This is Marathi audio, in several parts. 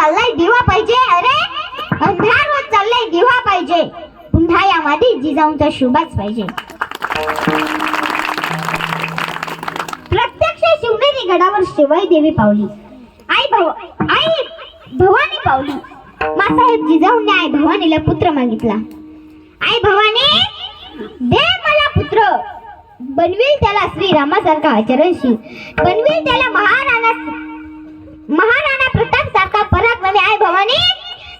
चाललाय दिवा पाहिजे. अरे अंधार होत चाललाय दिवा पाहिजे. पुन्हा यामध्ये जिजाऊंचा शुभाच पाहिजे. प्रत्यक्ष शिवनेरी गडावर शिवाई देवी पावली. आई भवानी पावली. मासाहेब जिजाऊंनी आई भवानीला पुत्र मागितला. आई भवानी दे मला पुत्र. बनवील त्याला श्रीरामासारखा आचरणशील. बनवील त्याला महाराणा प्रताप सारखा पराक्रमी. आई भवानी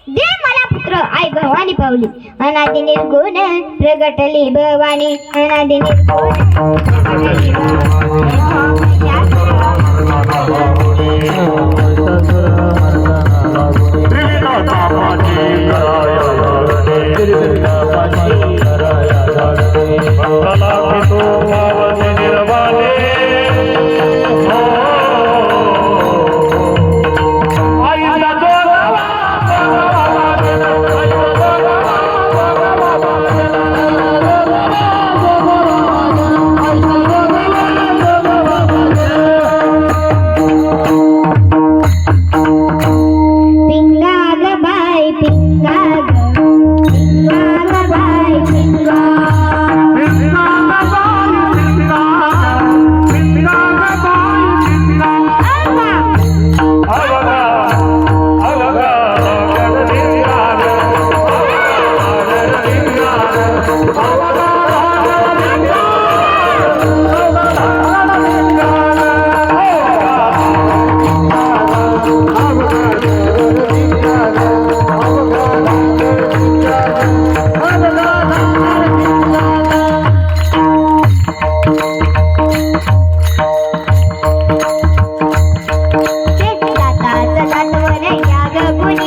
दे मला पुत्र. आई भवानी पावली. अनादि निर्गुण प्रगटली भवानी. अनादि निर्गुण प्रगटली भवानी.